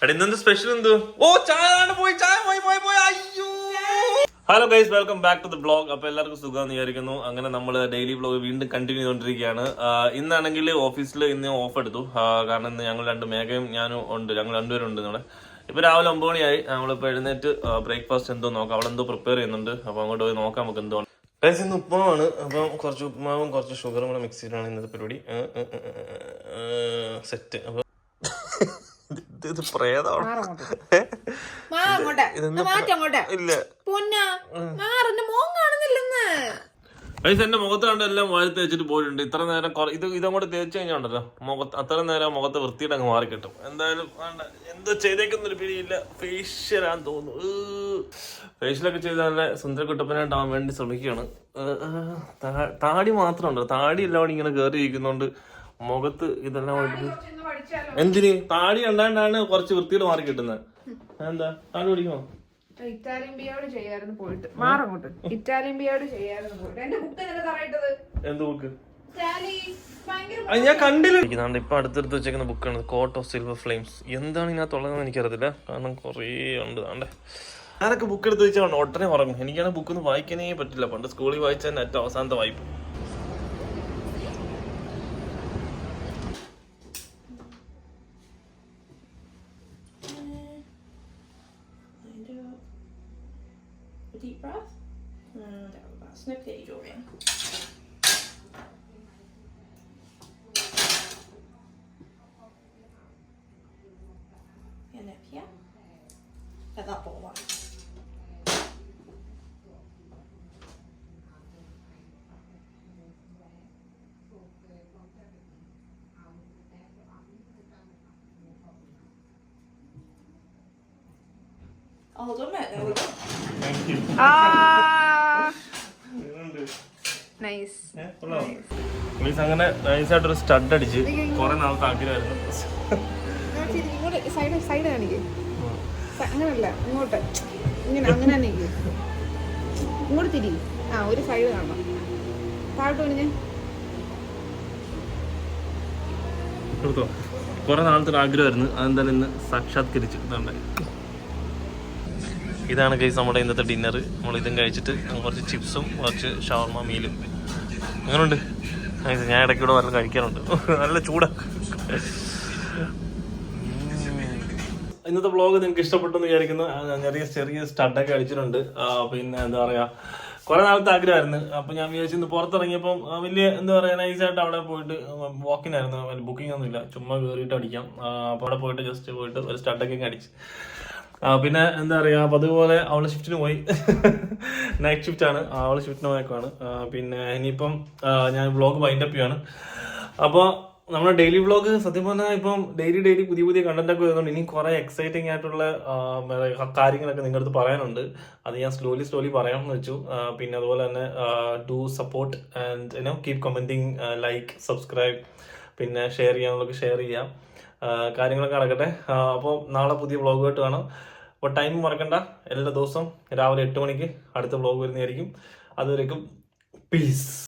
അവിടെ ഇന്നെന്ത് സ്പെഷ്യൽ എന്ത്? ഓ ചായ പോയി അയ്യോ. Hello guys, welcome back to the blog. അപ്പൊ എല്ലാവർക്കും സുഖമെന്ന് വിചാരിക്കുന്നു. അങ്ങനെ നമ്മൾ ഡെയിലി ബ്ലോഗ് വീണ്ടും കണ്ടിന്യൂ ചെയ്തുകൊണ്ടിരിക്കുകയാണ്. ഇന്നാണെങ്കിൽ ഓഫീസിൽ ഇന്ന് ഓഫ് എടുത്തു. കാരണം ഇന്ന് ഞങ്ങൾ മേഘയും ഞാനും ഉണ്ട്, ഞങ്ങൾ രണ്ടുപേരും ഉണ്ട് ഇവിടെ. ഇപ്പൊ രാവിലെ 9 മണിയായി. നമ്മളിപ്പോ എഴുന്നേറ്റ് ബ്രേക്ക്ഫാസ്റ്റ് എന്തോ നോക്കാം, അവിടെ എന്തോ പ്രിപ്പയർ ചെയ്യുന്നുണ്ട്. അപ്പൊ അങ്ങോട്ട് പോയി നോക്കാം നമുക്ക് എന്തോ. ഗൈസ് ഇന്ന് ഉപ്പുമാവാണ്. അപ്പം കുറച്ച് ഉപ്പുമാവും കുറച്ച് ഷുഗറും കൂടെ മിക്സ് ചെയ്തിട്ടാണ് ഇന്നത്തെ പരിപാടി. സെറ്റ്. അപ്പൊ ഇത് പ്രേതമാണ്. പൈസ എന്റെ മുഖത്ത് കണ്ട് എല്ലാം വാരി വെച്ചിട്ട് പോയിട്ടുണ്ട്. ഇത്ര നേരം ഇതങ്ങോട്ട് തേച്ച് കഴിഞ്ഞാണ്ടല്ലോ മുഖത്ത് അത്ര നേരം മുഖത്ത് വൃത്തിയുടെ അങ്ങ് മാറി കിട്ടും. എന്തായാലും എന്തോ ചെയ്തേക്കുന്നൊരു പിടിയില്ല. ഫേഷ്യലാന്ന് തോന്നുന്നു. ഫേഷ്യലൊക്കെ ചെയ്ത് നല്ല സുന്ദരക്കുട്ടപ്പനായിട്ടാവാൻ വേണ്ടി ശ്രമിക്കുകയാണ്. താടി മാത്രമുണ്ട്, താടി എല്ലാം ഇങ്ങനെ കയറി ഇരിക്കുന്നോണ്ട് മുഖത്ത് ഇതെല്ലാം എന്തിന് താടി ഉണ്ടാണ്ടാണ് കുറച്ച് വൃത്തിയോട് മാറി കിട്ടുന്നത്. എന്താ താടി പിടിക്കണോ? ഇറ്റാലിയൻ ബിയോട് ചെയ്യായിരുന്നു പോയിട്ട് മാറങ്ങോട്ട്. ഇറ്റാലിയൻ ബിയോട് ചെയ്യായിരുന്നു പോയിട്ട് എന്റെ ബുക്ക് തറയിട്ടത്. എന്ത് ബുക്ക്? ഞാൻ കണ്ടില്ല. ഇപ്പൊ അടുത്തടുത്ത് വെച്ചേക്കുന്ന ബുക്കാണ് കോട്ട് ഓഫ് സിൽവർ ഫ്ലെയിംസ്. എന്താണ് ഇതിനകത്തുള്ളതെന്ന് എനിക്കറിയത്തില്ല, കാരണം കുറേ ഉണ്ട്. താണ്ടെ ഞാനൊക്കെ ബുക്ക് എടുത്ത് വെച്ചാൽ ഉടനെ ഉറങ്ങും. എനിക്കാണ് ബുക്കൊന്നും വായിക്കാനേ പറ്റില്ല. പണ്ട് സ്കൂളിൽ വായിച്ചാൽ ഏറ്റവും അവസാനത്തെ വായ്പ. Deep breath. Snip the age over. And up here. At that bottom one. Hold on a minute, there we go. Means അങ്ങനെ നൈസായിട്ടൊരു സ്റ്റഡ് അടിച്ച് കുറെ നാളത്തെ ആഗ്രഹമായിരുന്നു. സൈഡ് കാണിക്കേ, അങ്ങനല്ല ഇങ്ങോട്ട്, ഇങ്ങനെ അങ്ങനെ തന്നെ ഇങ്ങോട്ട് തിരി. ഒരു സൈഡ് കാണണം. താഴോട്ട് പറഞ്ഞേ. കുറെ നാളത്തെ ആഗ്രഹമായിരുന്നു, അതെന്തായാലും ഇന്ന് സാക്ഷാത്കരിച്ചു. ഇതാണ് ഗൈസ് നമ്മുടെ ഇന്നത്തെ ഡിന്നർ. നമ്മൾ ഇതും കഴിച്ചിട്ട് കുറച്ച് ചിപ്സും കുറച്ച് ഷവർമ മീലും. അങ്ങനെയുണ്ട്. ഞാൻ ഇടയ്ക്കൂടെ വല്ലതും കഴിക്കാറുണ്ട്. നല്ല ചൂടാ. ഇന്നത്തെ വ്ളോഗ് നിങ്ങൾക്ക് ഇഷ്ടപ്പെട്ടെന്ന് വിചാരിക്കുന്നു. ചെറിയ സ്റ്റഡൊക്കെ അടിച്ചിട്ടുണ്ട്. പിന്നെ എന്താ പറയാ, കുറെ നാളത്തെ ആഗ്രഹമായിരുന്നു. അപ്പൊ ഞാൻ വിചാരിച്ചു പുറത്തിറങ്ങിയപ്പം വലിയ എന്താ പറയാ നൈസായിട്ട് അവിടെ പോയിട്ട് വാക്കിനായിരുന്നു. ബുക്കിംഗ് ഒന്നും ഇല്ല, ചുമ്മാ കയറിയിട്ട് അടിക്കാം. അപ്പൊ അവിടെ പോയിട്ട് ജസ്റ്റ് പോയിട്ട് ഒരു സ്റ്റഡൊക്കെ അടിച്ച് പിന്നെ എന്താ പറയാ, അപ്പൊ അതുപോലെ അവള് ഷിഫ്റ്റിന് പോയി. നൈറ്റ് ഷിഫ്റ്റ് ആണ്, അവള് ഷിഫ്റ്റിന് പോയേക്കാണ്. പിന്നെ ഇനിയിപ്പം ഞാൻ വ്ളോഗ് വൈൻഡപ്പ് ചെയ്യാണ്. അപ്പോൾ നമ്മുടെ ഡെയിലി വ്ളോഗ് സത്യം പറഞ്ഞാൽ ഇപ്പം ഡെയിലി പുതിയ കണ്ടന്റ് ഒക്കെ വരുന്നുണ്ട്. ഇനി കുറെ എക്സൈറ്റിംഗ് ആയിട്ടുള്ള കാര്യങ്ങളൊക്കെ നിങ്ങളുടെ അടുത്ത് പറയാനുണ്ട്. അത് ഞാൻ സ്ലോലി പറയാമെന്ന് വെച്ചു. പിന്നെ അതുപോലെ തന്നെ do support and keep commenting, like, subscribe, പിന്നെ ഷെയർ ചെയ്യാനുള്ളതൊക്കെ ഷെയർ ചെയ്യാം. കാര്യങ്ങളൊക്കെ നടക്കട്ടെ. അപ്പോൾ നാളെ പുതിയ വ്ളോഗായിട്ട് കാണാം. അപ്പോൾ ടൈം മറക്കണ്ട, എല്ലാ ദിവസവും രാവിലെ 8 മണിക്ക് അടുത്ത വ്ളോഗ് വരുന്നതായിരിക്കും. അതുവരേക്കും പീസ്.